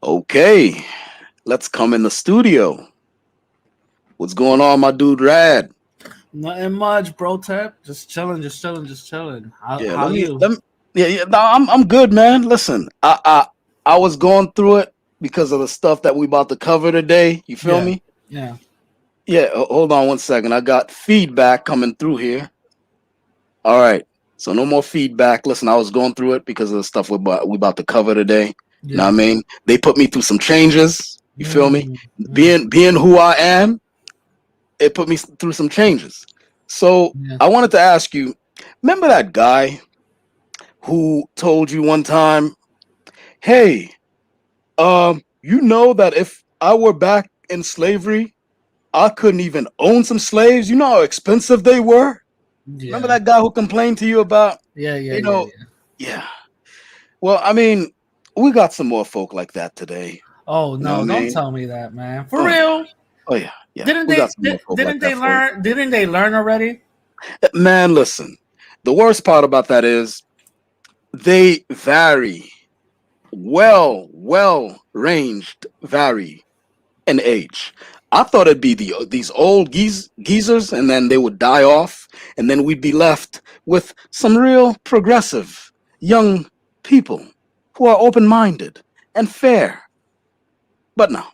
Okay, let's come in the studio. What's going on, my dude Rad? Nothing much, bro. Tap. Just chilling, just chilling, just chilling. How Yeah, how you? yeah. No, I'm good, man. Listen, I was going through it because of the stuff that we about to cover today. You feel Yeah, me? yeah. Yeah. Hold on one second. I got feedback coming through here. All right. So no more feedback. Listen, I was going through it because of the stuff we about to cover today. Know what I Yeah. mean? They put me through some changes. You feel me? Mm, mm, Being who I am, it put me through some changes. So yeah. I wanted to ask you, remember that guy who told you one time, "Hey, you know that if I were back in slavery, I couldn't even own some slaves. You know how expensive they were." Remember Yeah. that guy who complained to you about, Yeah. Yeah. you Yeah. know, Yeah. yeah. Well, I mean, we got some more folk like that today. Oh You know what no! I Don't mean? tell me that, man. For Oh yeah, real? oh yeah, yeah. Didn't We got they? some more folk like Didn't that they for you. learn? Didn't they learn already? Man, listen. The worst part about that is they vary well ranged vary in age. I thought it'd be these old geezers, and then they would die off, and then we'd be left with some real progressive young people who are open minded and fair. But no,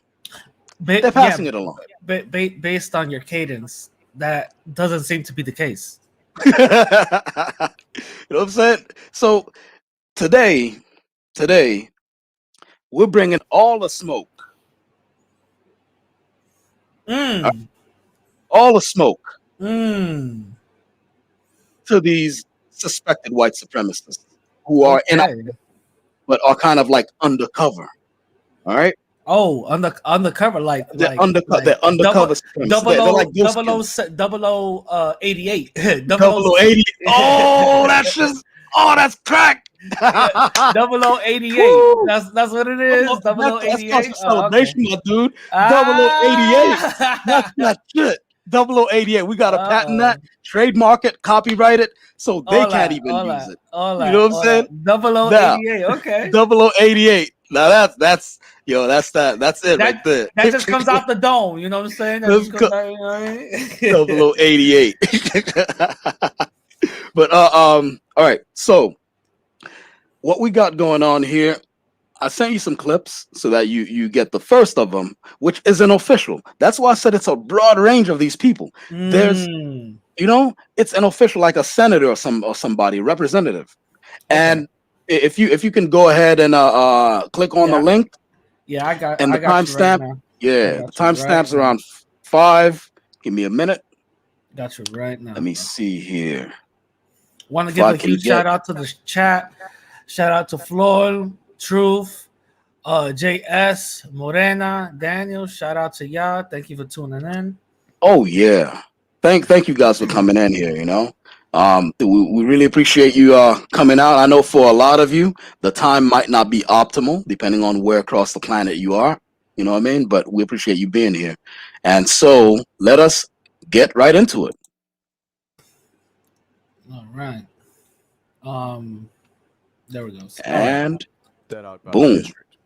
they're Yeah. passing it along. Based on your cadence, that doesn't seem to be the case. You know what I'm saying? So today, today we're bringing all the smoke, uh, Mm. all the smoke Mm. to these suspected white supremacists who are in Okay. but are kind of like undercover. All right, Oh, on the cover, they're undercover supremacists. They're like ghost killers. 88, double Double O, O 80. Oh, that's just that's crack. yeah, 0088. Woo! That's what it is. That's cause 0088. for Oh, okay. celebration, my dude. Double O 88. That's Ah, that shit. Double O 88. We got to patent uh, that, trademark it, copyright it, so they can't hola, even use hola, it. You know hola, what I'm hola. saying? Double O Now, 88. Okay. double O 88. Now that's yo, that's that. That's it right That there. that just comes out the dome. You know what I'm saying? That Let's just go. comes out. You know what I Double mean? O 88. But all right. So what we got going on here, I sent you some clips so that you get the first of them, which isn't official. That's why I said it's a broad range of these people. There's, Mm, it's an official like a senator or somebody representative. okay. And if you can go ahead and click on the Yeah. link Yeah. I got and I the got you right timestamp. now. I Yeah, the got you right timestamp's now. around 5. Give me a minute. Got you right Let now, me bro. see here Want to if give I a can huge get. shout out to the chat. Shout out to Floyd, Truth, JS, Morena, Daniel. Shout out to y'all. Thank you for tuning in. Oh yeah. Thank you guys for coming in here, we really appreciate you coming out. I know for a lot of you, the time might not be optimal depending on where across the planet you are. You know what I mean? But we appreciate you being here. And so let us get right into it. All right. Um, there we go. All right. And Set out by the boom. district.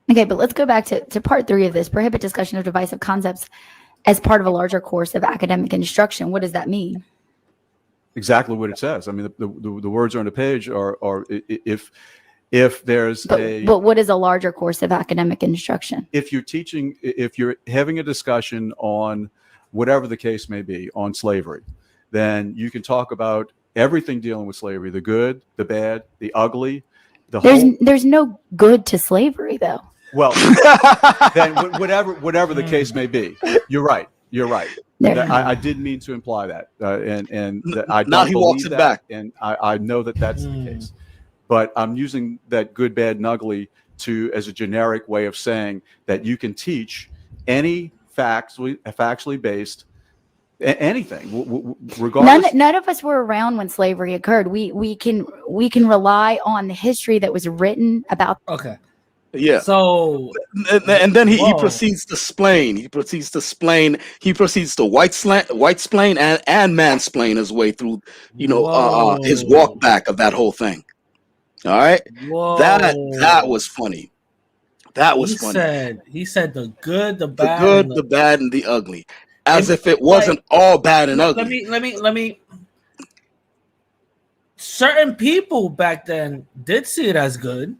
Okay, but let's go back to part three of this prohibit discussion of divisive concepts as part of a larger course of academic instruction. What does that mean? Exactly what it says. I mean, the words on the page are if there's But what is a larger course of academic instruction? if you're teaching, if you're having a discussion on whatever the case may be on slavery, then you can talk about everything dealing with slavery: the good, the bad, the ugly, the whole. There's no good to slavery though. Well, then whatever the case may be, you're right. You're right. I didn't mean to imply that, and that I Now don't he walks believe it that, back. and I know that that's the case. But I'm using that good, bad, and ugly as a generic way of saying that you can teach any factually based anything, regardless. None of us were around when slavery occurred. We can rely on the history that was written about. Okay. Yeah. So, And then he whoa. proceeds to explain. He proceeds to explain. He proceeds to white splain and mansplain his way through, his walk Whoa. back of that whole thing. All right, that Whoa. was funny. That was funny. He said the good, the The bad, good, and the bad, and the ugly, as and, if it like, wasn't all bad and let ugly. me. Certain people back then did see it as good.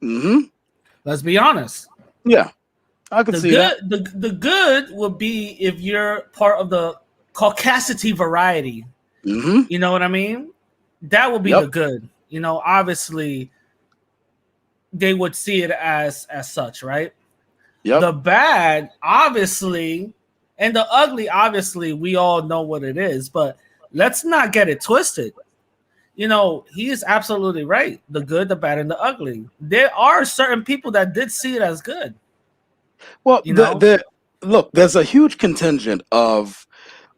Hmm. Let's be honest. Yeah, I could The see that. good, the good would be if you're part of the Caucasity variety. Hmm. You know what I mean? That would be Yep. the good. You know, obviously they would see it as such, right? Yep. The bad, obviously, and the ugly, obviously, we all know what it is, but let's not get it twisted. You know, he is absolutely right. The good, the bad, and the ugly. There are certain people that did see it as good. Well, You know, look, there's a huge contingent of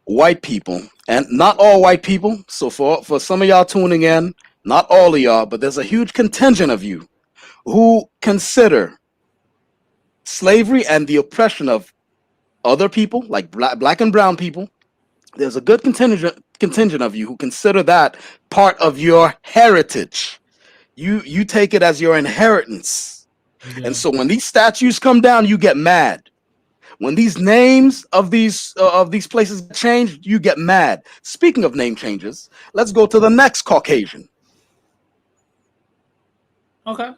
white people, and not all white people. So for some of y'all tuning in, not all of y'all, but there's a huge contingent of you who consider slavery and the oppression of other people, like black and brown people. There's a good contingent of you who consider that part of your heritage. You take it as your inheritance. And yeah. so when these statues come down, you get mad. When these names of these places change, you get mad. Speaking of name changes, let's go to the next Caucasian. Okay.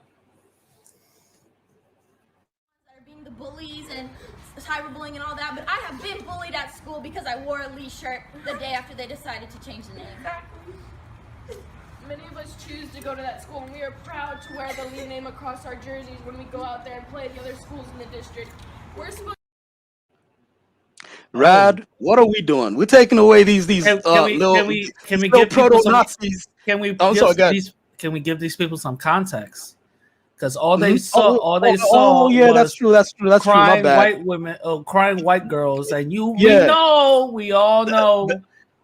That are being the bullies and cyberbullying and all that, but I have been bullied at school because I wore a Lee shirt the day after they decided to change the name. Exactly. Many of us choose to go to that school, and we are proud to wear the Lee name across our jerseys when we go out there and play the other schools in the district. We're supposed Rad, what are we doing? We're taking away these little can we give people proto some Nazis. can we I'm sorry, give guys. these can we give these people some context? Because all they Mhm. saw Yeah, was that's true. That's true. That's true. My crying bad. white women, crying white girls, and Yeah. we all know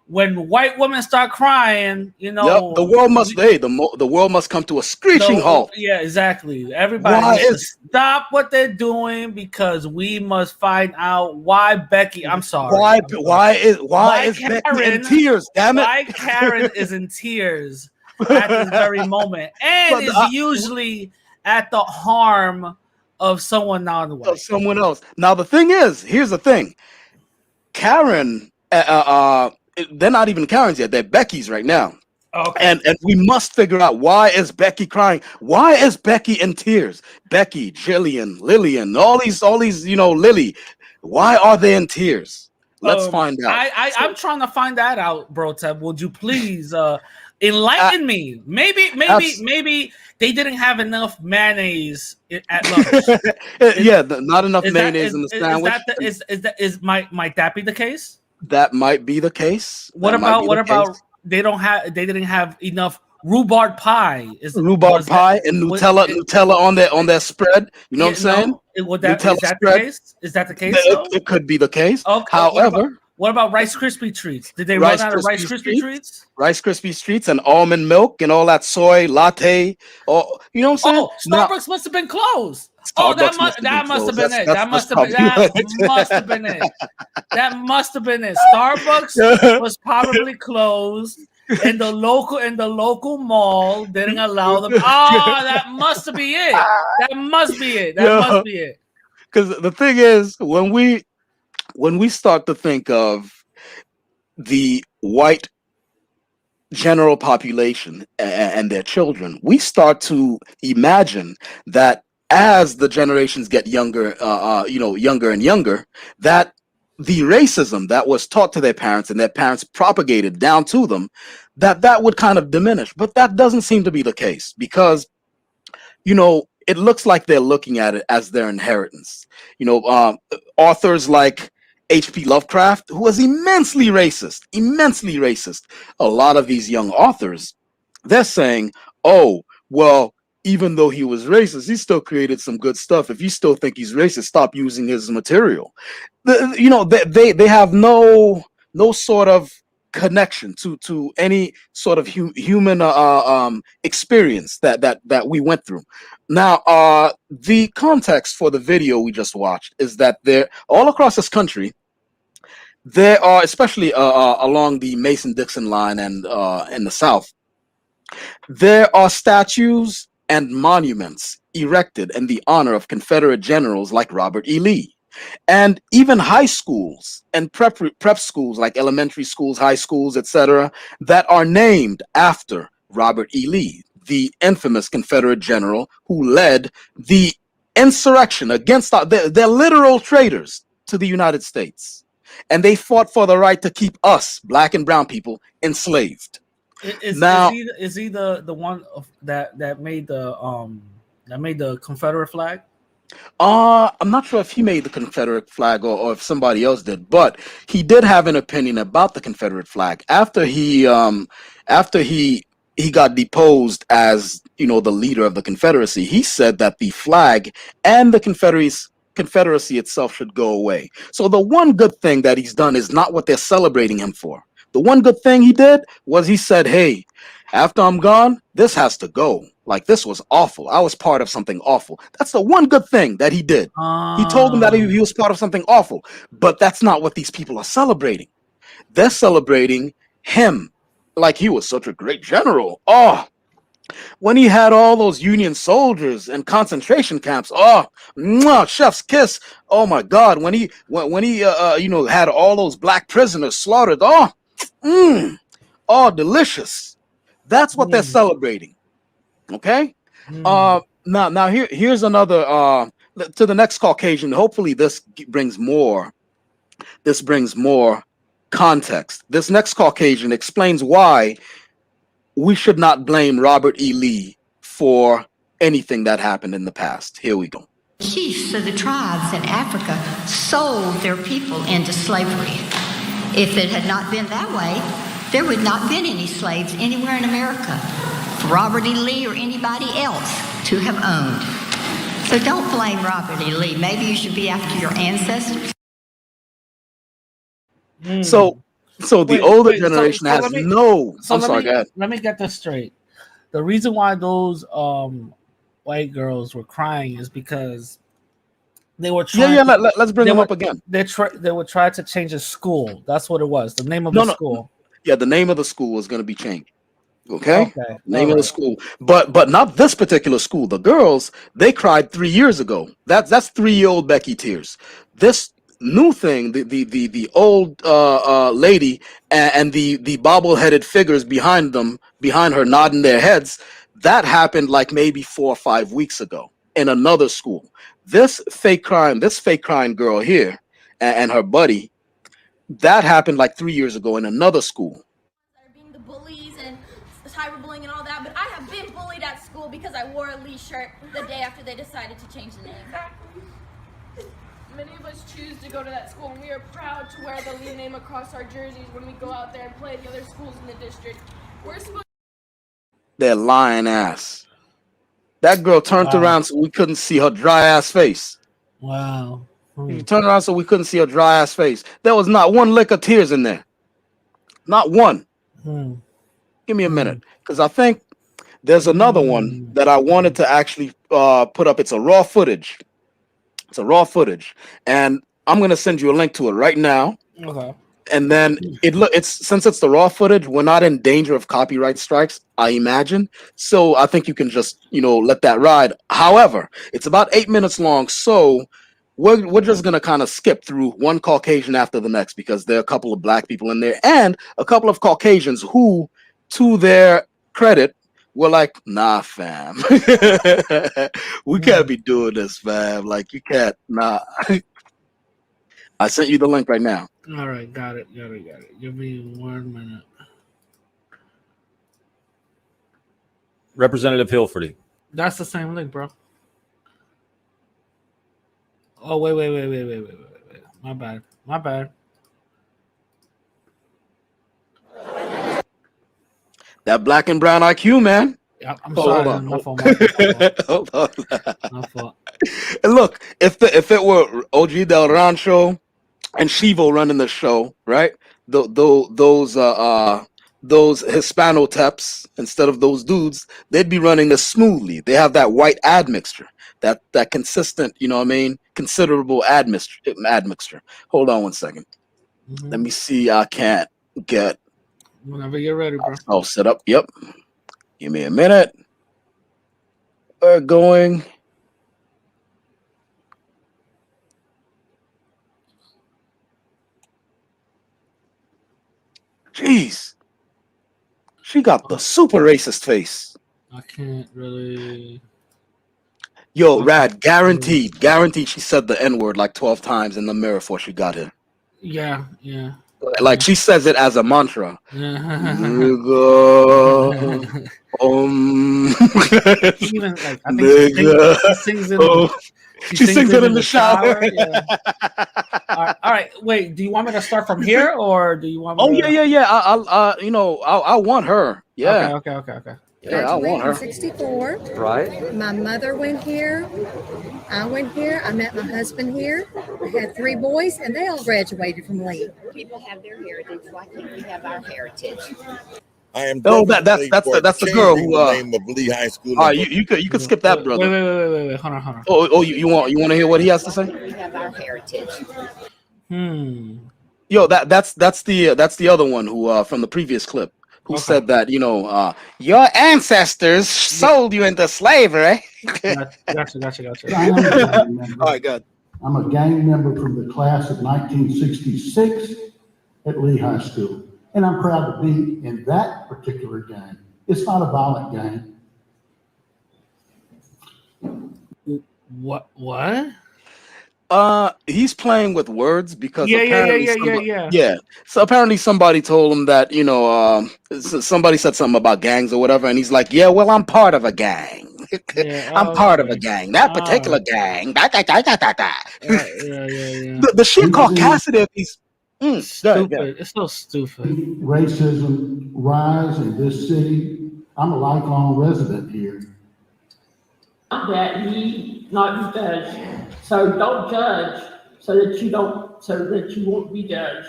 when white women start crying, you Yep. know, The world must the world must come to a screeching halt. yeah, exactly. Everybody Why needs to is stop what they're doing because we must find out why Becky. I'm sorry. why is Becky in Karen- tears? Damn it! Why Karen is in tears at this very moment and But is usually at the harm of someone non-white. of someone else. Now the thing is, here's the thing. Karen, they're not even Karens yet. They're Becky's right now. Okay. And we must figure out, why is Becky crying? Why is Becky in tears? Becky, Jillian, Lillian, all these, Lily. Why are they in tears? Let's find out. I'm trying to find that out, bro. Ted, would you please enlighten me? Maybe they didn't have enough mayonnaise at lunch. Not enough mayonnaise in the sandwich. Might that be the case? That might be the case. What about they didn't have enough rhubarb pie? Rhubarb pie and Nutella on their spread. You know what I'm saying? Is that the case? Is that the case? It could be the case. Okay. However, what about Rice Krispie treats? Did they run out of Rice Krispie treats? Rice Krispie treats and almond milk and all that soy latte. Oh, you know what I'm saying? Oh, Starbucks must have been closed. That must have been it. That must have been it. That must have been it. Starbucks was probably closed, and the local mall didn't allow them. Oh, that must be it. That must be it. Must be it. Because the thing is, when we start to think of the white general population and their children, we start to imagine that as the generations get younger, younger and younger, that the racism that was taught to their parents and their parents propagated down to them, that would kind of diminish. But that doesn't seem to be the case, because it looks like they're looking at it as their inheritance. Authors like H.P. Lovecraft, who was immensely racist. A lot of these young authors, they're saying, oh, well, even though he was racist, he still created some good stuff. If you still think he's racist, stop using his material. They have no sort of connection to any sort of human experience that we went through. Now, the context for the video we just watched is that they're all across this country. There are, especially along the Mason-Dixon line and in the South, there are statues and monuments erected in the honor of Confederate generals like Robert E. Lee. And even high schools and prep schools, like elementary schools, high schools, etc., that are named after Robert E. Lee, the infamous Confederate general who led the insurrection against they're literal traitors to the United States. And they fought for the right to keep us, black and brown people, enslaved. Is he the one that made the Confederate flag? I'm not sure if he made the Confederate flag or if somebody else did, but he did have an opinion about the Confederate flag after he got deposed as the leader of the Confederacy. He said that the flag and the Confederacy itself should go away. So the one good thing that he's done is not what they're celebrating him for. The one good thing he did was he said, "Hey, after I'm gone, this has to go. Like, this was awful. I was part of something awful." That's the one good thing that he did. He told them that he was part of something awful. But that's not what these people are celebrating. They're celebrating him like he was such a great general. Oh, when he had all those Union soldiers in concentration camps. Oh, mwah, chef's kiss. Oh my God. When he had all those black prisoners slaughtered. Oh, oh, delicious. That's what they're celebrating. Okay. Now here's another to the next Caucasian. Hopefully this brings more context. This next Caucasian explains why we should not blame Robert E. Lee for anything that happened in the past. Here we go. Chiefs of the tribes in Africa sold their people into slavery. If it had not been that way, there would not have been any slaves anywhere in America for Robert E. Lee or anybody else to have owned. So don't blame Robert E. Lee. Maybe you should be after your ancestors. So the older generation has no. I'm sorry, go ahead. Let me get this straight. The reason why those white girls were crying is because they were trying. Let's bring them up again. They would try to change the school. That's what it was. The name of the school. Yeah, the name of the school is going to be changed. Okay. Name of the school, but not this particular school. The girls, they cried 3 years ago. That's 3-year-old Becky tears. This new thing, the old lady and the bobble-headed figures behind her nodding their heads, that happened like maybe 4 or 5 weeks ago in another school. This fake crying girl here and her buddy, that happened like 3 years ago in another school. Being the bullies and cyberbullying and all that, but I have been bullied at school because I wore a Lee shirt the day after they decided to change the name. Exactly. Many of us choose to go to that school, and we are proud to wear the Lee name across our jerseys when we go out there and play the other schools in the district. We're supposed. That lying ass. That girl turned around so we couldn't see her dry ass face. Wow. She turned around so we couldn't see her dry ass face. There was not one lick of tears in there. Not one. Give me a minute, because I think there's another one that I wanted to actually put up. It's a raw footage. And I'm gonna send you a link to it right now. Okay. And then since it's the raw footage, we're not in danger of copyright strikes, I imagine. So I think you can just let that ride. However, it's about 8 minutes long, so we're just gonna kind of skip through one Caucasian after the next, because there are a couple of black people in there and a couple of Caucasians who, to their credit, were like, "Nah, fam, we can't be doing this, fam. Like, you can't. Nah." I sent you the link right now. All right, got it. Give me 1 minute. Representative Hilferty. That's the same link, bro. Oh, wait. My bad. That black and brown IQ, man. Yeah, I'm sorry. Hold on. My fault. Hold on. My fault. And look, if it were OG Del Rancho and Shivo running the show, right? Those Hispano-teps, instead of those dudes, they'd be running this smoothly. They have that white admixture, that consistent, considerable admixture. Hold on 1 second. Let me see. I can't get. Whenever you're ready, bro. I'll set up. Yep. Give me a minute. We're going Jeez. She got the super racist face. I can't really. Yo, Rad, guaranteed she said the N-word like 12 times in the mirror before she got here. Yeah. Like she says it as a mantra. Nigga. She even like I think Nigga. she sings it in the shower. Yeah. All right. Wait. Do you want me to start from here, or do you want me? Yeah. I want her. Yeah. Okay. Yeah, I want her. In 64. Right. My mother went here. I went here. I met my husband here. I had 3 boys, and they all graduated from Lee. People have their heritage. Why can't we have our heritage? I am that's the girl who the name of Lee High School. All right, you could skip that, brother. Wait. Hold on. Oh, you want to hear what he has to say? We have our heritage. Yo, that's the other one who from the previous clip who said that your ancestors sold you into slavery. Gotcha. All right, good. I'm a gang member from the class of 1966 at Lee High School, and I'm proud to be in that particular gang. It's not a violent gang. What? He's playing with words because Yeah. So apparently somebody told him that somebody said something about gangs or whatever, and he's like, yeah, well, I'm part of a gang. I'm part of a gang. That particular gang. Yeah. The shit Caucasity of these. Stupid. It's so stupid. Racism rise in this city. I'm a lifelong resident here. That he not be judged. So don't judge so that you won't be judged.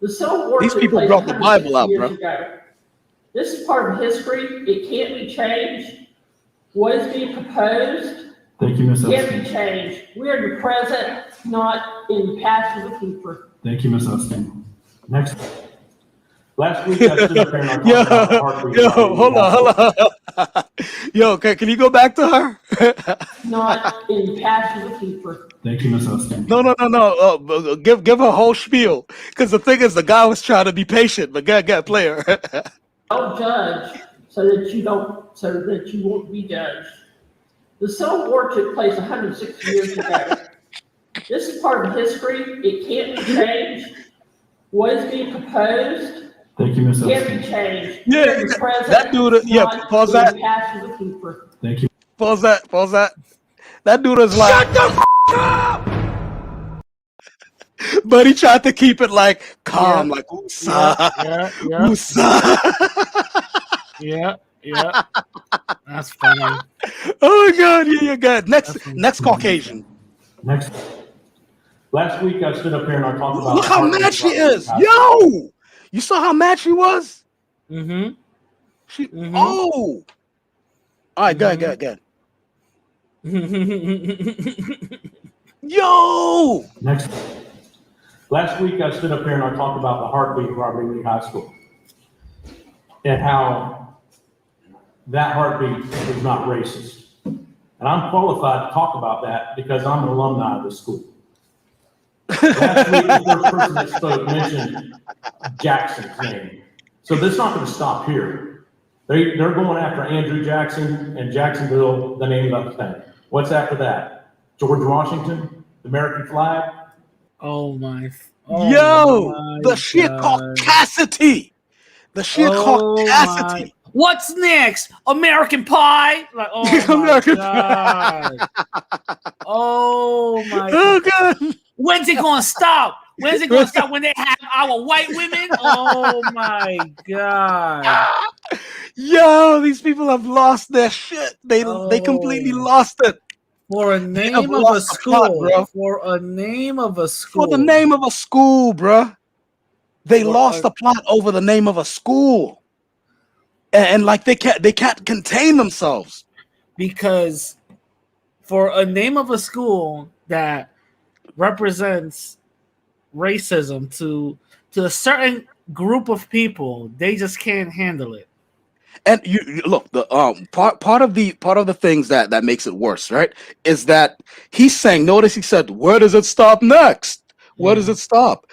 The Civil War. These people brought the Bible out, bro. This is part of history. It can't be changed. What is being proposed Thank you, Ms. can't be changed. We are in the present, not in the past of the future. Thank you, Ms. Austin. Next. Last week I stood up here and I talked about the heartbeat. Hold on. Yo, can you go back to her? Not in the past of the future. Thank you, Ms. Austin. No. Give her whole spiel. Because the thing is, the guy was trying to be patient, but God, play her. Don't judge so that you won't be judged. The Civil War took place 160 years ago. This is part of history. It can't be changed. What is being proposed Thank you, Ms. can't Austin. be changed. Yeah, that dude. Yeah, pause that. Thank you. Pause that. That dude is like. Shut the up! But he tried to keep it like calm, like Usa. Yeah. That's funny. Oh my God, yeah, good. Next Caucasian. Next. Last week I stood up here and I talked about. Look how mad she is, yo! You saw how mad she was? Mm-hmm. Oh! All right, good. Yo! Next. Last week I stood up here and I talked about the heartbeat of our Lee High School and how that heartbeat is not racist. And I'm qualified to talk about that because I'm an alumni of the school. Last week, the first person that spoke mentioned Jackson's name. So that's not going to stop here. They're going after Andrew Jackson and Jacksonville, the name of the thing. What's after that? George Washington, the American flag? The shit Caucasity. The shit Caucasity. What's next? American Pie? Like, oh my God. Oh my God. When's it gonna stop? When's it gonna stop when they have our white women? Oh my God. Yo, these people have lost their shit. They completely lost it. For a name of a school, bro. For a name of a school. For the name of a school, bro. They lost the plot over the name of a school. And like they can't contain themselves. Because for a name of a school that represents racism to a certain group of people, they just can't handle it. And you look, the part of the things that makes it worse, right, is that he's saying, notice he said, where does it stop next? Where does it stop?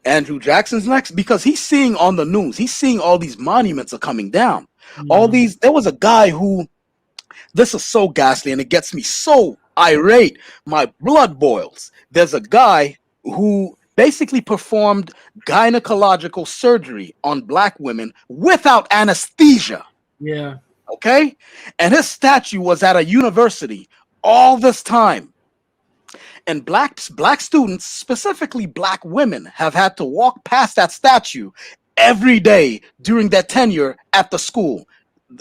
Andrew Jackson's next because he's seeing on the news. He's seeing all these monuments are coming down. All these. There was a guy who. This is so ghastly, and it gets me so irate. My blood boils. There's a guy who basically performed gynecological surgery on black women without anesthesia. Yeah. Okay? And his statue was at a university all this time. And black students, specifically black women, have had to walk past that statue every day during their tenure at the school.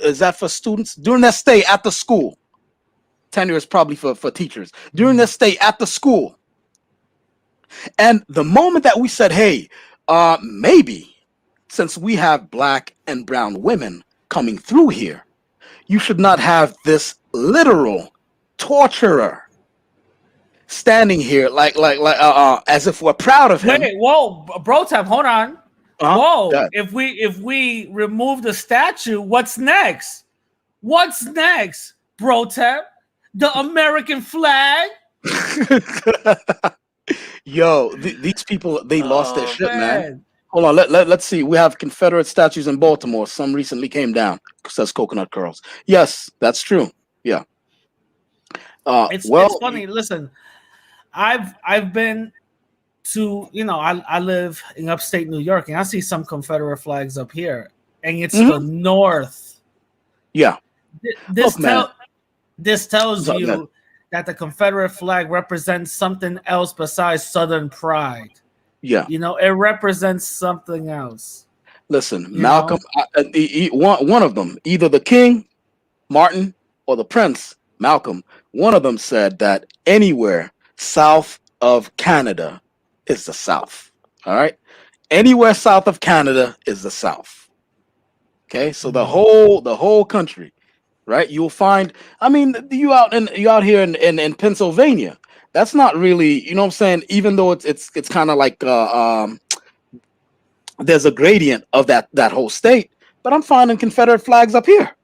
Is that for students? During their stay at the school. Tenure is probably for teachers. During their stay at the school. And the moment that we said, hey, maybe since we have black and brown women coming through here, you should not have this literal torturer standing here like as if we're proud of him. Wait, whoa, bro, Tap, hold on. Whoa, yeah. if we remove the statue, what's next? What's next, bro, Tap? The American flag? Yo, these people, they lost their shit, man. Hold on, let's see. We have Confederate statues in Baltimore. Some recently came down. Says coconut curls. Yes, that's true. Yeah. It's funny. Listen, I've been to, I live in upstate New York, and I see some Confederate flags up here, and it's the North. Yeah. This tells you that the Confederate flag represents something else besides Southern pride. Yeah. It represents something else. Listen, Malcolm, one of them, either the King, Martin, or the Prince, Malcolm, one of them said that anywhere south of Canada is the South. All right? Anywhere south of Canada is the South. Okay? So the whole country, right? You'll find, you out here in Pennsylvania. That's not really, you know what I'm saying? Even though it's kind of like there's a gradient of that whole state, but I'm finding Confederate flags up here.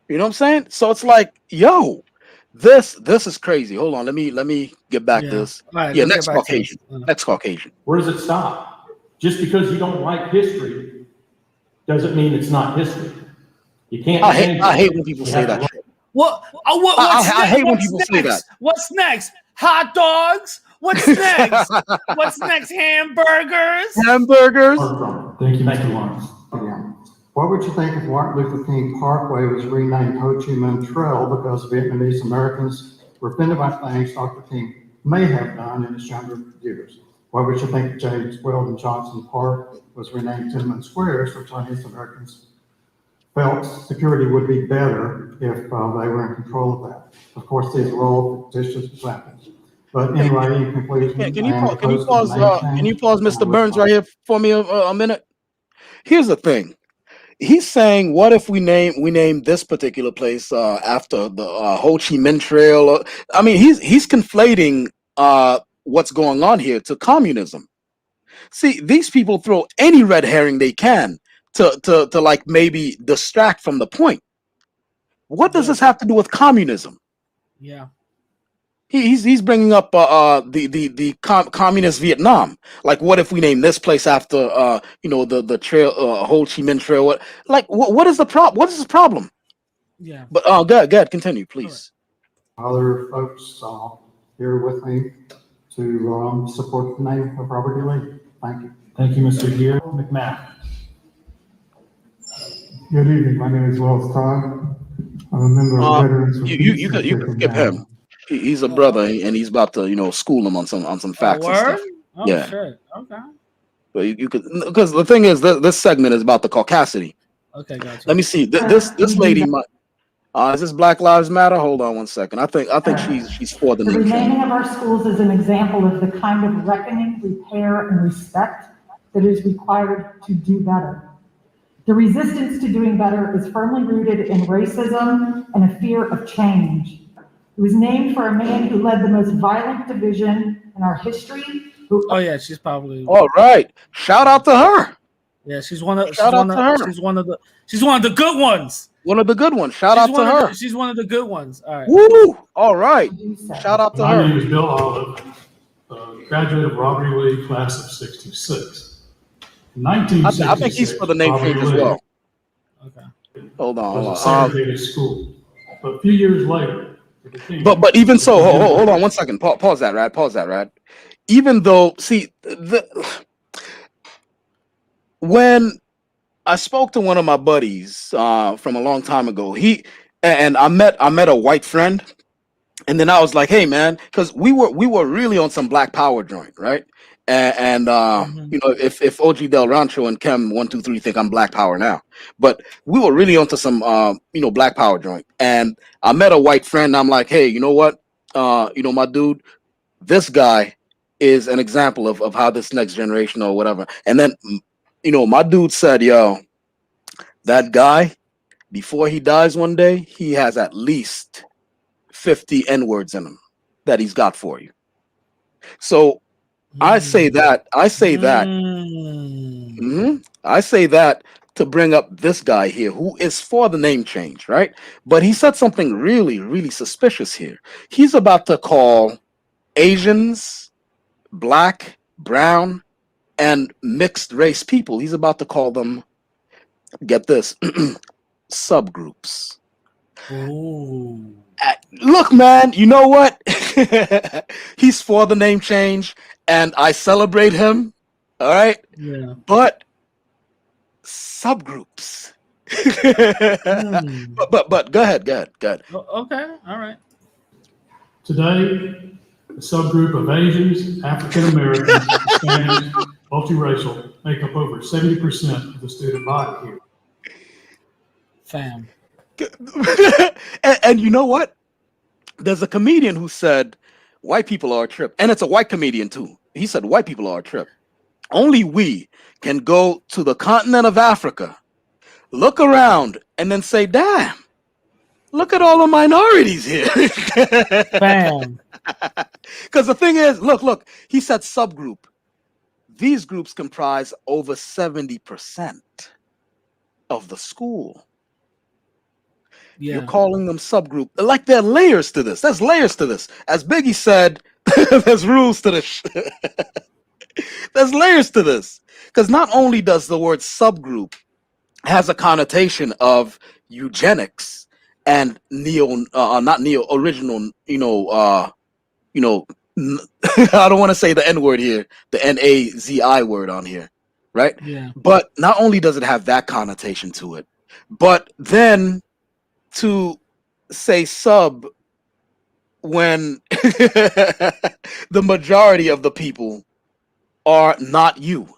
You know what I'm saying? So it's like, yo, this is crazy. Hold on, let me get back to this. Right, next Caucasian. Next Caucasian. Where does it stop? Just because you don't like history doesn't mean it's not history. You can't. I hate when people say that shit. What? I hate when people say that. What's next? Hot dogs? What's next? What's next? Hamburgers? Thank you, Lawrence. What would you think if Martin Luther King Parkway was renamed Ho Chi Minh Trail because Vietnamese Americans were offended by things Dr. King may have done in his younger years? What would you think if James Weldon Johnson Park was renamed Tiananmen Square so Chinese Americans felt security would be better if they were in control of that? Of course, these are all fictitious examples. But anyway, in conclusion, can you pause, Mr. Burns, right here for me a minute? Here's the thing. He's saying, what if we name this particular place after the Ho Chi Minh Trail? He's conflating what's going on here to communism. See, these people throw any red herring they can to like maybe distract from the point. What does this have to do with communism? Yeah. He's bringing up the communist Vietnam. Like, what if we name this place after the trail, Ho Chi Minh Trail? What is the problem? What is the problem? Yeah. But go ahead, continue, please. Other folks here with me to support the name of Robert E. Lee. Thank you. Thank you, Mr. Gear. McMath. Good evening. My name is Wells Todd. I'm a member of Veterans. You could skip him. He's a brother, and he's about to, school him on some facts and stuff. Oh, yeah. Shit. Okay. But you could, because the thing is, this segment is about the Caucasity. Okay, gotcha. Let me see. This lady, is this Black Lives Matter? Hold on one second. I think she's for the The new renaming of our schools is an example of the kind of reckoning, repair, and respect that is required to do better. The resistance to doing better is firmly rooted in racism and a fear of change. It was named for a man who led the most violent division in our history. She's probably. All right. Shout out to her. Yeah, she's one of the good ones. One of the good ones. Shout out to her. She's one of the good ones. All right. Woo! All right. Shout out to her. My name is Bill Olive. graduate of Robert E. Lee, class of 66. In I 1966, think he's for the name Robert E. change as Lee well. Okay. Hold on. was a segregated school. But a few years later, it became But even so, hold on 1 second. Pause that, Rad. Pause that, Rad. Even though, see, when I spoke to one of my buddies from a long time ago, I met a white friend, and then I was like, "Hey, man," because we were really on some Black Power joint, right? And you know, if OG Del Rancho and Chem 123 think I'm Black Power now, but we were really onto some you know, Black Power joint. And I met a white friend. And I'm like, "Hey, you know what? You know, my dude, this guy is an example of how this next generation or whatever." And then, you know, my dude said, "Yo, that guy, before he dies one day, he has at least 50 N-words in him that he's got for you." So I say that to bring up this guy here who is for the name change, right? But he said something really, really suspicious here. He's about to call Asians, black, brown, and mixed race people, he's about to call them, get this, subgroups. Ooh. Look, man, you know what? He's for the name change, and I celebrate him. All right. Yeah. But subgroups. But go ahead. Okay. All right. Today, a subgroup of Asians, African Americans, Hispanics, multiracial make up over 70% of the student body here. Fam. And you know what? There's a comedian who said white people are a trip, and it's a white comedian too. He said white people are a trip. Only we can go to the continent of Africa, look around, and then say, "Damn, look at all the minorities here." Bam. Because the thing is, look, he said subgroup. These groups comprise over 70% of the school. Yeah. You're calling them subgroup. Like, there are layers to this. There's layers to this. As Biggie said, there's rules to this. There's layers to this. Because not only does the word subgroup has a connotation of eugenics and original, I don't want to say the N word here, the NAZI word on here, right? Yeah. But not only does it have that connotation to it, but then to say sub when the majority of the people are not you,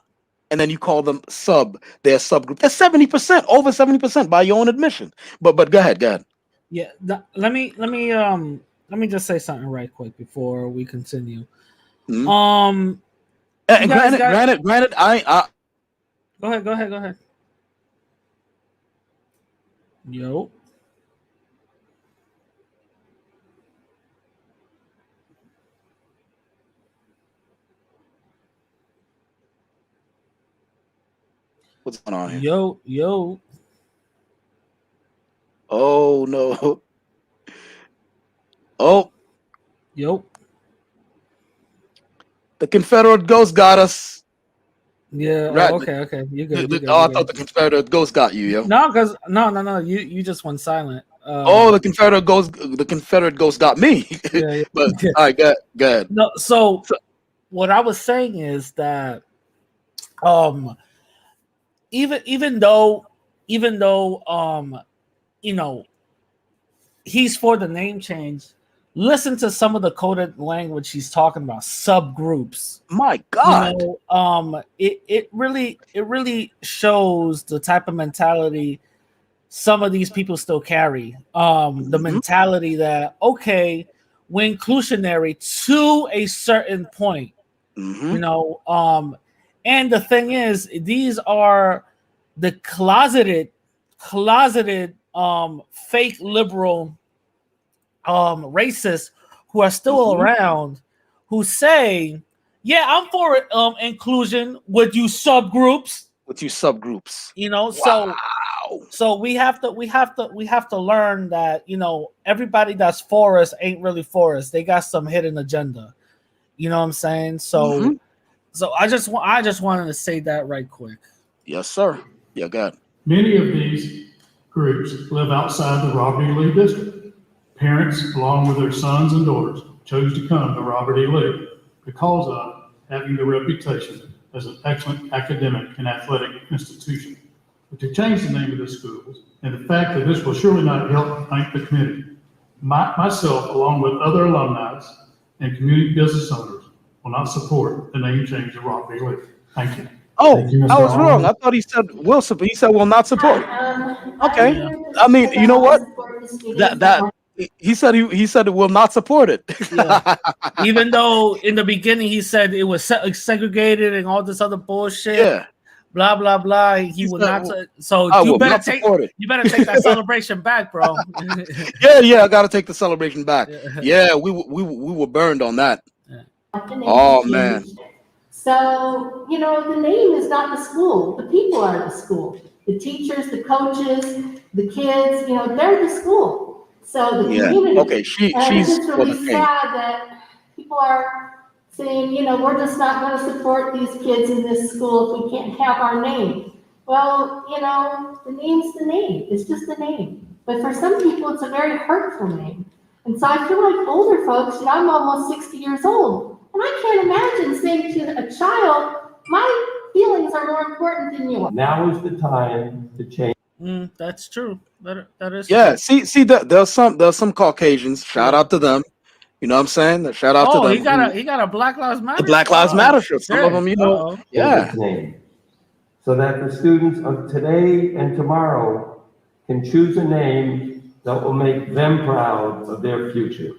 and then you call them sub, they're subgroup. That's 70%, over 70% by your own admission. But go ahead. Yeah, let me just say something right quick before we continue. And granted, I Go ahead. Yo. What's going on here? Yo. Oh no. Oh. Yo. The Confederate ghost got us. Yeah. Right. Okay. You good. I thought the Confederate ghost got you, yo. No, because no. You just went silent. The Confederate ghost got me. Yeah. But all right, go ahead. No, so what I was saying is that even though he's for the name change, listen to some of the coded language he's talking about, subgroups. My God. It really shows the type of mentality some of these people still carry. The mentality that, okay, we're inclusionary to a certain point. And the thing is, these are the closeted fake liberal racists who are still around, who say, yeah, I'm for inclusion with you subgroups. So we have to learn that, everybody that's for us ain't really for us. They got some hidden agenda. You know what I'm saying? So I just wanted to say that right quick. Yes, sir. Yeah, God. Many of these groups live outside the Robert E. Lee district. Parents, along with their sons and daughters, chose to come to Robert E. Lee because of having the reputation as an excellent academic and athletic institution. But to change the name of the schools and the fact that this will surely not help thank the community, myself, along with other alumni and community business owners, will not support the name change of Robert E. Lee. Thank you. Oh, Thank you, Mr. I was wrong. Alderman. I thought he said will support. He said will not support. Okay. Yeah. I mean, you know what? That he said it will not support it. Yeah. Even though in the beginning he said it was segregated and all this other bullshit. Yeah. Blah blah blah. He would not. So I you will better not take. support it. You better take that celebration back, bro. Yeah. I got to take the celebration back. Yeah, we were burned on that. Oh man. So, you know, the name is not the school. The people are the school. The teachers, the coaches, the kids, you know, they're the school. So the community. Okay, and she's it's for really the thing. sad that people are saying, you know, we're just not going to support these kids in this school if we can't have our name. Well, you know, the name's the name. It's just a name. But for some people, it's a very hurtful name. And so I feel like older folks, you know, I'm almost 60 years old. And I can't imagine saying to a child, my feelings are more important than yours. Now is the time to change. That's true. That is Yeah, true. see, there's some Caucasians. Shout out to them. You know what I'm saying? Shout out to them. He got a Black Lives Matter. The Black Lives Matter shirt. Some of them, you know. Yeah. Name, so that the students of today and tomorrow can choose a name that will make them proud of their future.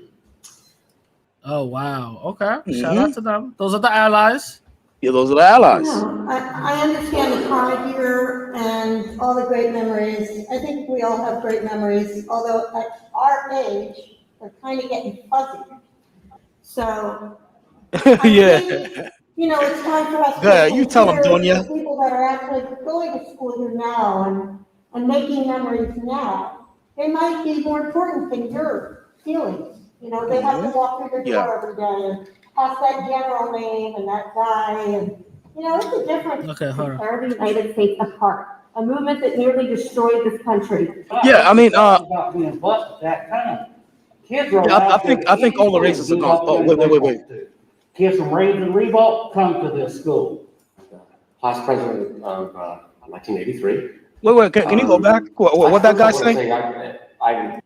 Oh wow. Okay. Shout out to them. Those are the allies. Yeah, those are the allies. No, I understand the pride here and all the great memories. I think we all have great memories, although at our age, they're kind of getting fuzzy. So, Yeah. you know, it's time for us Yeah, to you tell them, consider Donya. the people that are actually going to school here now and making memories now. They might be more important than your feelings. You know, they have to walk through the door every day and ask that general name and that guy, and you know, it's a difference. Okay, hold on. Tear the United States apart. A movement that nearly destroyed this country. Yeah, I mean, about being busted that time. Kids are I think all the races are gone. Oh, wait. Kids from Reigns and Reebok come to this school. Vice President of 1983. Wait, can you go back? What that guy say? I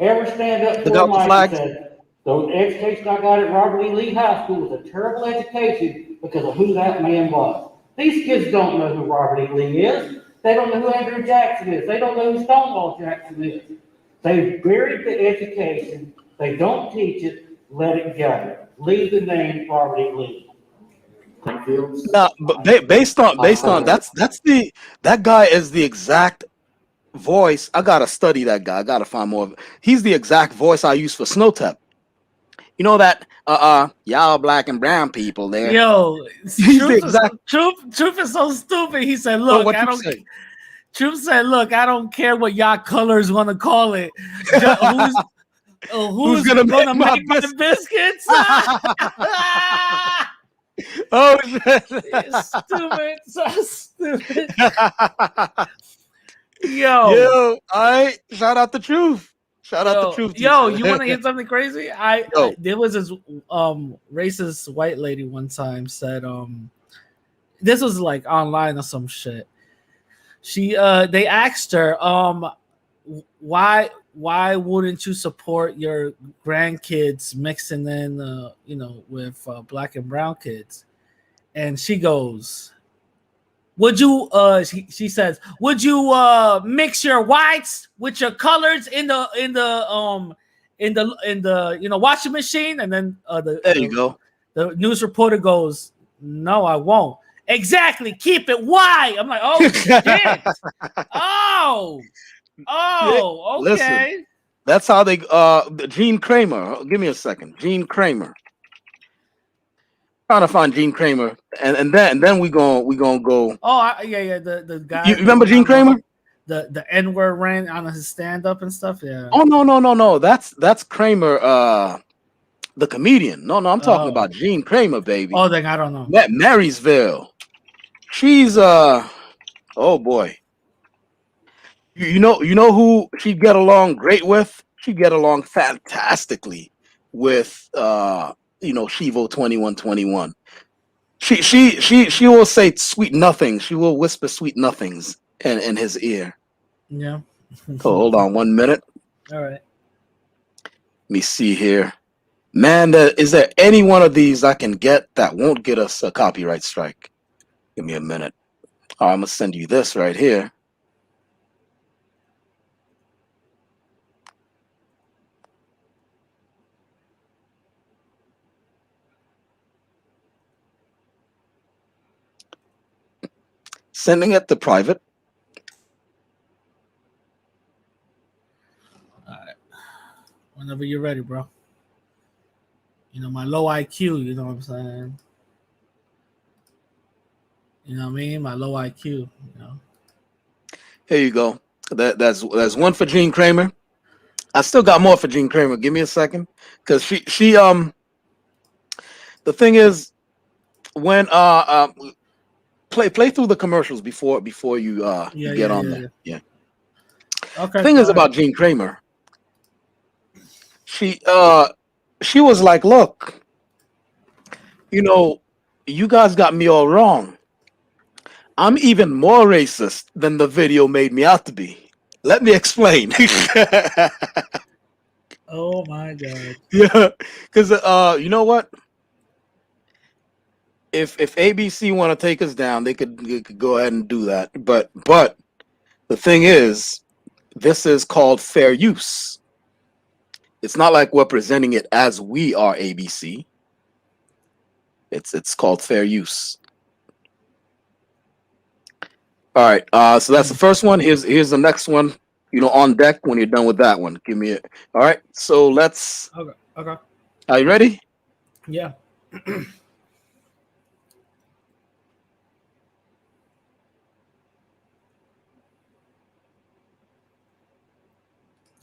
Ever stand up to The a mic flag? and said, the education I got at Robert E. Lee High School was a terrible education because of who that man was. These kids don't know who Robert E. Lee is. They don't know who Andrew Jackson is. They don't know who Stonewall Jackson is. They buried the education. They don't teach it. Let it go. Leave the name Robert E. Lee. No, but based on that guy is the exact voice. I gotta study that guy. I gotta find more of it. He's the exact voice I use for Snowtep. You know that y'all black and brown people there. Yo, He's the exact. Truth is so stupid. He said, "Look, what I you don't." say? Truth said, "Look, I don't care what y'all colors want to call it. Who's gonna make my biscuits?" Oh shit! Stupid, so stupid. Yo, I shout out the truth. Shout out the truth. Yo, you want to hear something crazy? There was this racist white lady one time said this was like online or some shit. They asked her why wouldn't you support your grandkids mixing in with black and brown kids? And she goes, would you she says, would you mix your whites with your colors in the washing machine? And then there you go. The news reporter goes, no, I won't. Exactly, keep it white. I'm like, oh shit. Okay. Listen, that's how they Gene Kramer. Give me a second. Gene Kramer. Trying to find Gene Kramer, and then we gonna go. Oh yeah, the guy. You remember Gene Kramer? The N-word ran on his stand up and stuff. Yeah. Oh no. That's Kramer. the comedian. No, I'm talking about Jean Kramer, baby. Oh, then I don't know. Marysville. She's oh boy. You know who she'd get along great with? She'd get along fantastically with Shivo 2121. She will say sweet nothings. She will whisper sweet nothings in his ear. Yeah. Oh, hold on 1 minute. All right. Let me see here. Man, is there any one of these I can get that won't get us a copyright strike? Give me a minute. I'm gonna send you this right here. Sending it to private. All right. Whenever you're ready, bro. You know, my low IQ, you know what I'm saying? You know what I mean? My low IQ, you know. Here you go. That's one for Jean Kramer. I still got more for Jean Kramer. Give me a second. Because she the thing is, when play through the commercials before you you get on there. Yeah. Okay. The thing is about Jean Kramer. She was like, look, you guys got me all wrong. I'm even more racist than the video made me out to be. Let me explain. Oh my God. Yeah, because you know what? If ABC want to take us down, they could go ahead and do that. But the thing is, this is called fair use. It's not like we're presenting it as we are ABC. It's called fair use. All right. So that's the first one. Here's the next one. On deck when you're done with that one. Give me it. All right. So let's. Okay. Are you ready? Yeah.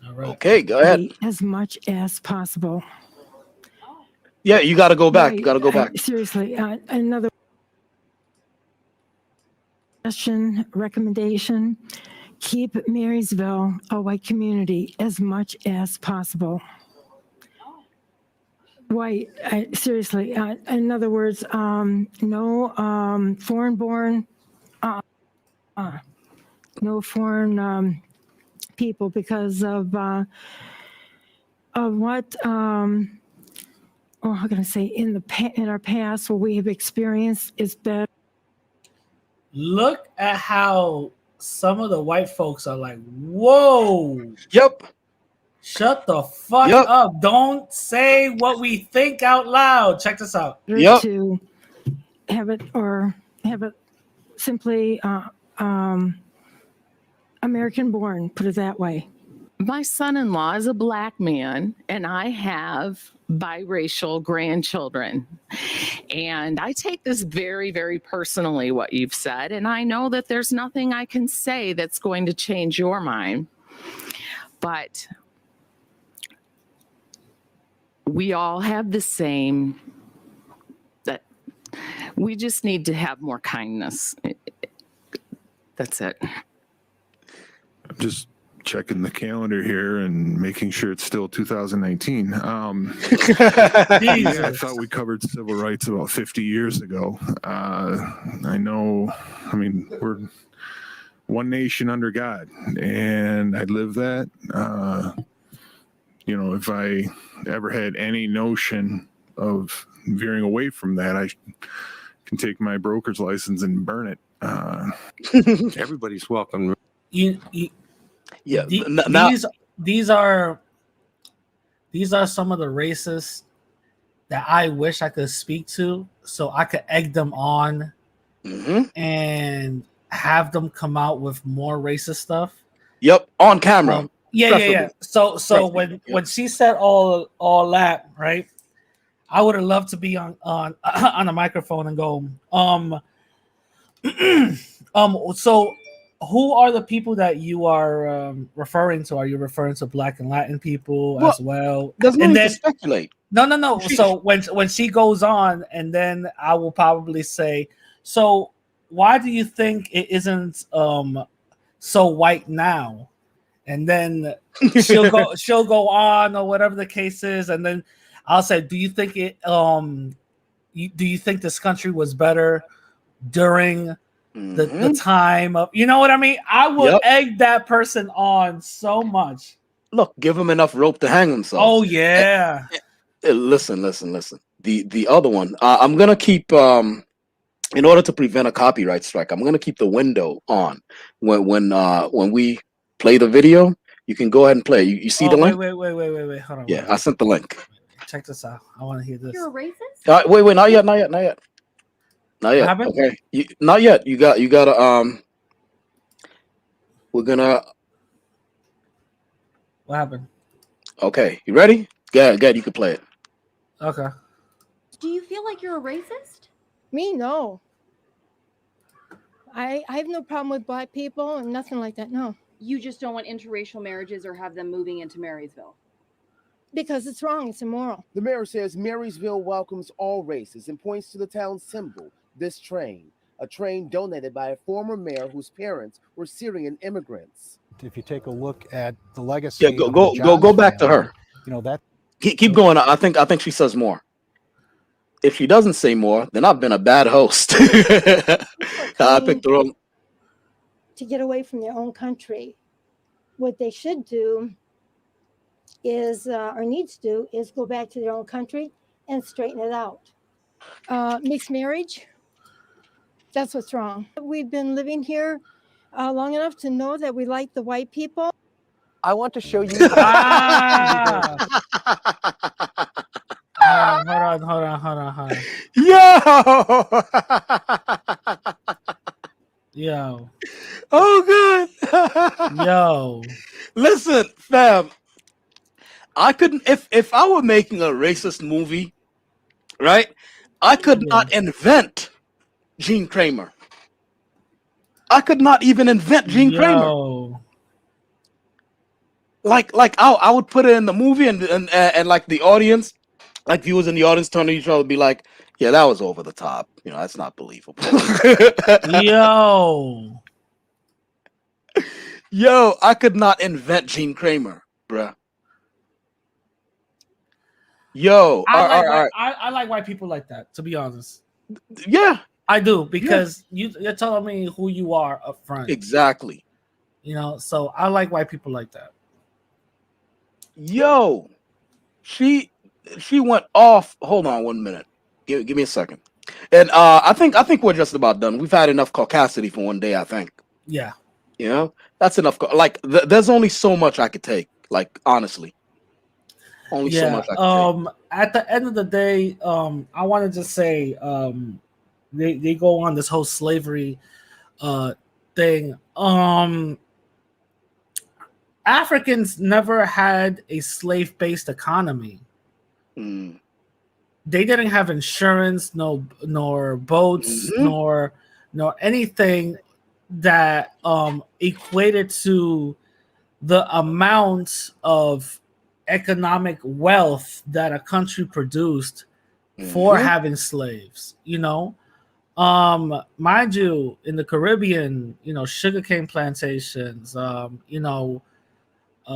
All right. Okay, go ahead. As much as possible. Yeah, you got to go back. You got to go back. Seriously, another suggestion, recommendation: keep Marysville a white community as much as possible. White, seriously. In other words, no foreign-born, no foreign people because of what. How can I say? In our past, what we have experienced is better. Look at how some of the white folks are like, whoa. Yep. Shut the fuck up. Don't say what we think out loud. Check this out. Yep. To have it simply American born, put it that way. My son-in-law is a black man, and I have biracial grandchildren. And I take this very, very personally, what you've said. And I know that there's nothing I can say that's going to change your mind. But we all have the same, that we just need to have more kindness. That's it. I'm just checking the calendar here and making sure it's still 2019. I thought we covered civil rights about 50 years ago. I know, we're one nation under God, and I live that. If I ever had any notion of veering away from that, I can take my broker's license and burn it. Everybody's welcome. Yeah, these are some of the racists that I wish I could speak to, so I could egg them on and have them come out with more racist stuff. Yep, on camera. Yeah. So when she said all that, right? I would have loved to be on a microphone and go, so who are the people that you are referring to? Are you referring to Black and Latin people as well? There's no need to speculate. No. So when she goes on, and then I will probably say, so why do you think it isn't so white now? And then she'll go on, or whatever the case is, and then I'll say, do you think it do you think this country was better during the time of, you know what I mean? I will egg that person on so much. Look, give him enough rope to hang himself. Oh yeah. Listen. The other one, I'm gonna keep in order to prevent a copyright strike, I'm gonna keep the window on when we play the video. You can go ahead and play. You see the link? Wait. Hold on. Yeah, I sent the link. Check this out. I want to hear this. You're a racist? Wait, not yet. happened? Okay, not yet. You gotta we're gonna. What happened? Okay, you ready? Good. You can play it. Okay. Do you feel like you're a racist? Me, no. I have no problem with black people and nothing like that, no. You just don't want interracial marriages or have them moving into Marysville? Because it's wrong, it's immoral. The mayor says Marysville welcomes all races and points to the town's symbol, this train, a train donated by a former mayor whose parents were Syrian immigrants. If you take a look at the legacy, go back to her. You know that. Keep going. I think she says more. If she doesn't say more, then I've been a bad host. I picked the wrong. To get away from their own country, what they should do is, or needs to do, is go back to their own country and straighten it out. Mixed marriage, that's what's wrong. We've been living here long enough to know that we like the white people. I want to show you. Hold on. Yo. Oh, good. Yo. Listen, fam. I couldn't, if I were making a racist movie, right? I could not invent Gene Kramer. I could not even invent Gene Kramer. Like I would put it in the movie, and like the audience, like viewers in the audience turn to each other and be like, yeah, that was over the top. You know, that's not believable. Yo, I could not invent Gene Kramer, bruh. Yo, I like white people like that, to be honest. Yeah. I do, because you're telling me who you are up front. Exactly. You know, so I like white people like that. Yo, she went off. Hold on 1 minute. Give me a second. And I think we're just about done. We've had enough Caucasity for one day, I think. Yeah. You know, that's enough. Like, there's only so much I could take. Like, honestly, only so much I could take. At the end of the day, I want to just say, they go on this whole slavery thing. Africans never had a slave-based economy. Mm. They didn't have insurance, nor boats, nor anything that equated to the amount of economic wealth that a country produced for having slaves. You know, mind you, in the Caribbean, you know, sugarcane plantations, you know,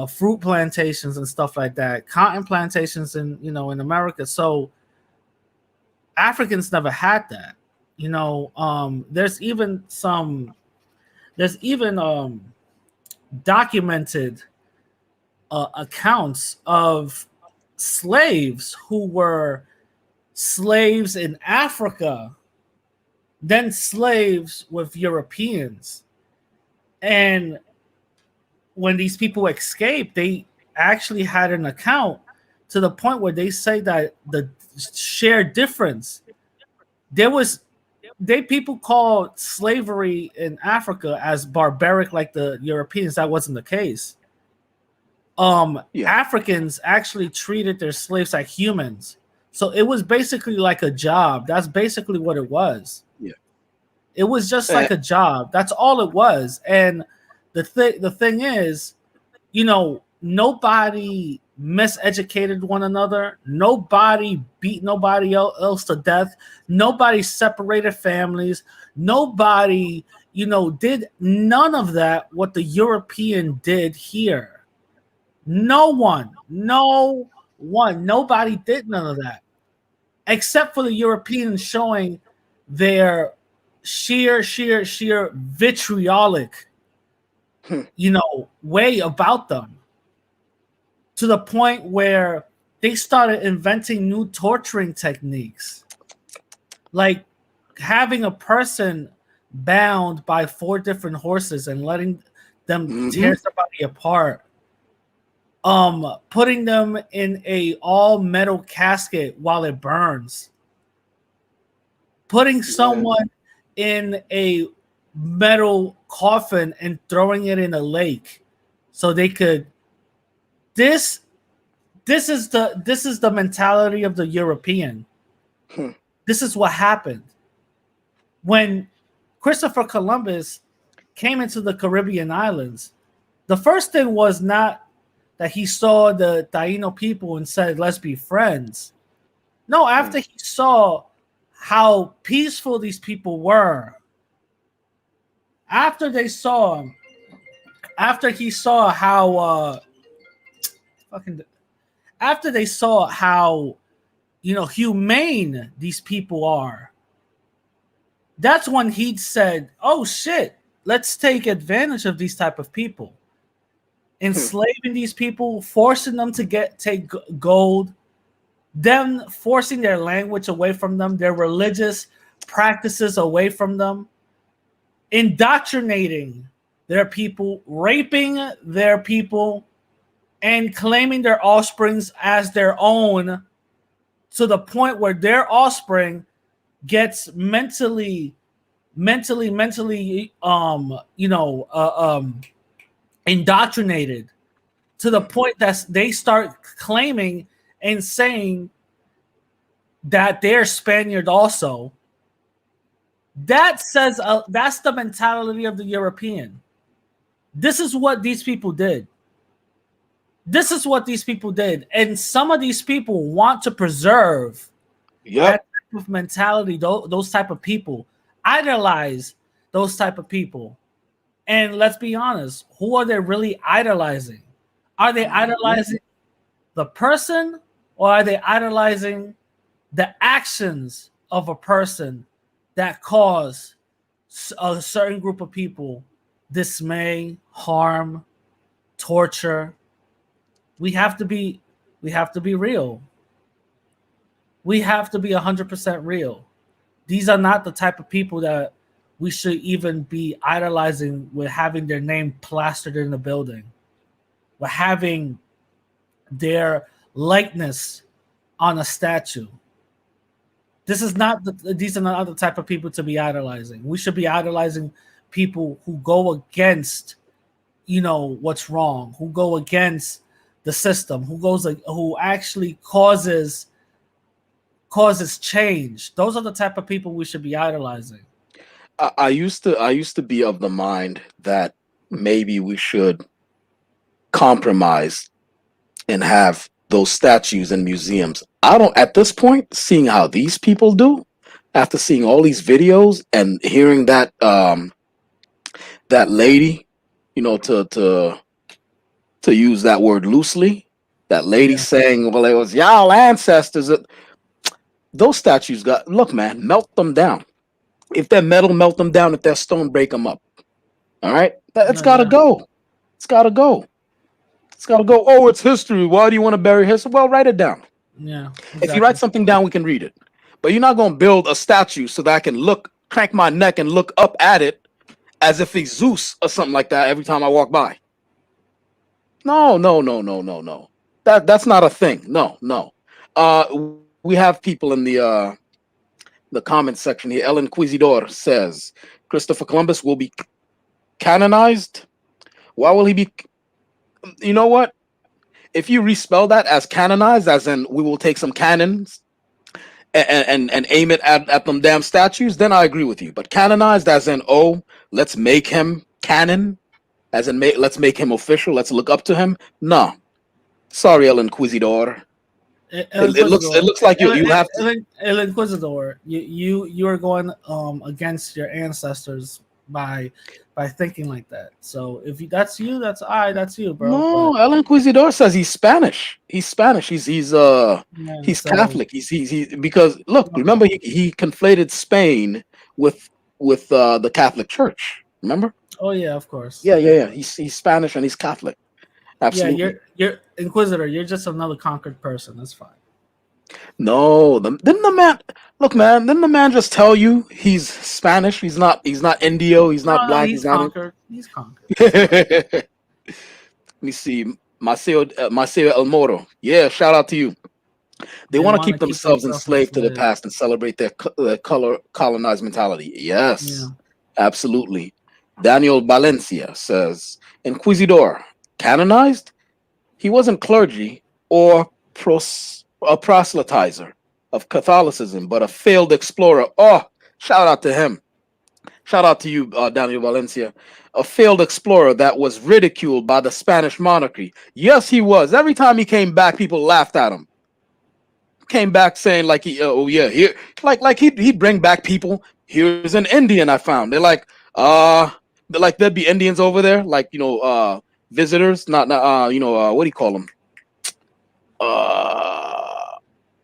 fruit plantations and stuff like that, cotton plantations in America. So Africans never had that. You know, there's even documented accounts of slaves who were slaves in Africa, then slaves with Europeans. And when these people escaped, they actually had an account to the point where they say that the shared difference, people called slavery in Africa as barbaric, like the Europeans. That wasn't the case. Africans actually treated their slaves like humans. So it was basically like a job. That's basically what it was. Yeah. It was just like a job. That's all it was. And the thing is, you know, nobody miseducated one another. Nobody beat nobody else to death. Nobody separated families. Nobody, did none of that what the European did here. No one, nobody did none of that. Except for the Europeans showing their sheer vitriolic, way about them, to the point where they started inventing new torturing techniques, like having a person bound by 4 different horses and letting them tear somebody apart, putting them in a all metal casket while it burns, putting someone in a metal coffin and throwing it in a lake so they could. This is the mentality of the European. This is what happened when Christopher Columbus came into the Caribbean islands. The first thing was not that he saw the Taino people and said, let's be friends. No, after he saw how peaceful these people were, after he saw how after they saw how humane these people are, that's when he said, oh shit, let's take advantage of these type of people, enslaving these people, forcing them to take gold, them forcing their language away from them, their religious practices away from them, indoctrinating their people, raping their people, and claiming their offsprings as their own, to the point where their offspring gets mentally indoctrinated, to the point that they start claiming and saying that they're Spaniard also. That says that's the mentality of the European. This is what these people did. This is what these people did. And some of these people want to preserve that type of mentality, those type of people, idolize those type of people. And let's be honest, who are they really idolizing? Are they idolizing the person, or are they idolizing the actions of a person that cause a certain group of people dismay, harm, torture? We have to be real. We have to be 100% real. These are not the type of people that we should even be idolizing with having their name plastered in the building, with having their likeness on a statue. These are not the type of people to be idolizing. We should be idolizing people who go against, what's wrong, who go against the system, who actually causes change. Those are the type of people we should be idolizing. I used to be of the mind that maybe we should compromise and have those statues in museums. I don't, at this point, seeing how these people do, after seeing all these videos and hearing that that lady, to use that word loosely, that lady saying, well, it was y'all ancestors. Those statues look, man, melt them down. If they're metal, melt them down. If they're stone, break them up. All right? It's got to go. It's got to go. It's got to go. Oh, it's history. Why do you want to bury history? Well, write it down. Yeah. Exactly. If you write something down, we can read it. But you're not going to build a statue so that I can crank my neck and look up at it as if he's Zeus or something like that every time I walk by. No. That's not a thing. No. We have people in the comment section here. El Inquisidor says Christopher Columbus will be canonized. Why will he be? You know what? If you respell that as canonized, as in we will take some cannons and aim it at them damn statues, then I agree with you. But canonized as in, let's make him canon, as in let's make him official, let's look up to him. No. Sorry, El Inquisidor. It looks like you have to. El Inquisidor, you are going against your ancestors by thinking like that. So if that's you, that's you, bro. No, But, El Inquisidor says he's Spanish. He's Spanish. He's so, Catholic. He's because look, remember he conflated Spain with the Catholic Church. Remember? oh yeah, of course. Yeah. He's Spanish and he's Catholic. Absolutely. Yeah, you're Inquisitor. You're just another conquered person. That's fine. No, didn't the man look, man? Didn't the man just tell you he's Spanish? He's not. He's not Indio. He's not No, black. he's He's not. conquered. He's conquered. Let me see. Maceo El Moro. Yeah, shout out to you. They want to keep themselves enslaved to the past and celebrate their color colonized mentality. Yes, absolutely. Daniel Valencia says, Inquisidor, canonized? He wasn't clergy or a proselytizer of Catholicism, but a failed explorer. Oh, shout out to him. Shout out to you, Daniel Valencia. A failed explorer that was ridiculed by the Spanish monarchy. Yes, he was. Every time he came back, people laughed at him. Came back saying like here he'd bring back people. Here's an Indian I found. They're like there'd be Indians over there, like visitors, not what do you call them?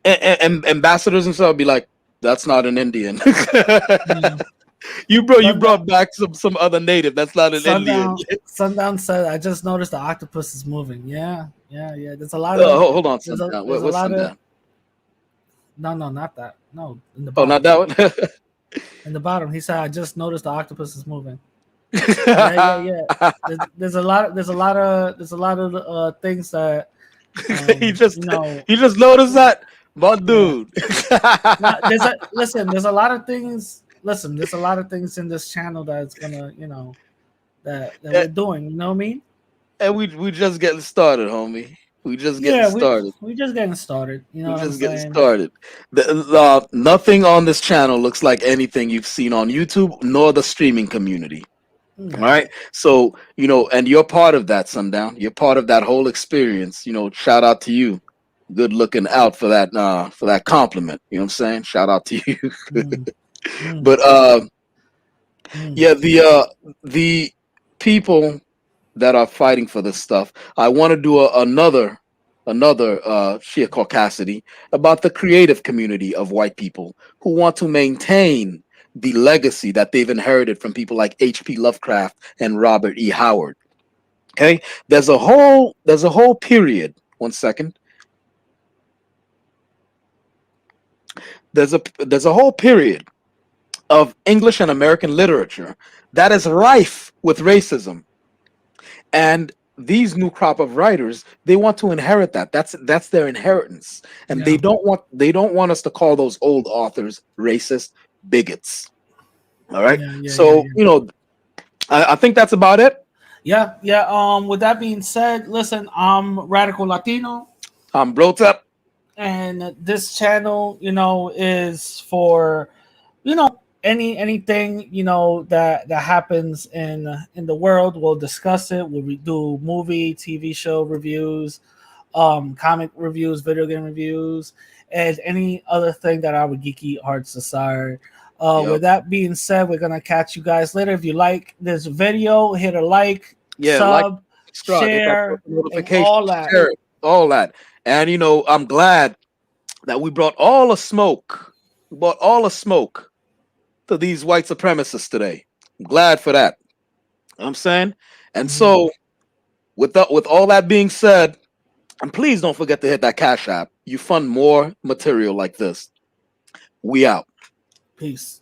Ambassadors and stuff. Be like, that's not an Indian. You brought back some other native. That's not an Indian. Sundown said, I just noticed the octopus is moving. Yeah. There's a lot of hold on, Sundown. What's Sundown? No, not that. No, in the bottom. Oh, not that one. In the bottom, he said, "I just noticed the octopus is moving." yeah. There's a lot of things that he just noticed that, but dude. There's a lot of things. Listen, there's a lot of things in this channel that's gonna, that we're doing. You know what I mean? And we just getting started, homie. We just getting started. We just getting started. You know, we just getting started. Nothing on this channel looks like anything you've seen on YouTube, nor the streaming community. All right. So, and you're part of that, Sundown. You're part of that whole experience. Shout out to you. Good looking out for that compliment. You know what I'm saying? Shout out to you. But the people that are fighting for this stuff. I want to do another sheer Caucasity about the creative community of white people who want to maintain the legacy that they've inherited from people like H.P. Lovecraft and Robert E. Howard. Okay, there's a whole period. One second. There's a whole period of English and American literature that is rife with racism. And these new crop of writers, they want to inherit that. That's their inheritance. And they don't want us to call those old authors racist bigots. All right. I think that's about it. Yeah. With that being said, listen, I'm Radical Latino. I'm Brotep. And this channel, is for, anything that happens in the world. We'll discuss it. We'll do movie, TV show reviews, comic reviews, video game reviews, and any other thing that our geeky hearts desire. With that being said, we're gonna catch you guys later. If you like this video, hit a like, sub, share, notification, all that. Share it, all that. And I'm glad that we brought all the smoke. We brought all the smoke to these white supremacists today. I'm glad for that. You know what I'm saying? And so with all that being said, and please don't forget to hit that Cash App. You fund more material like this. We out. Peace.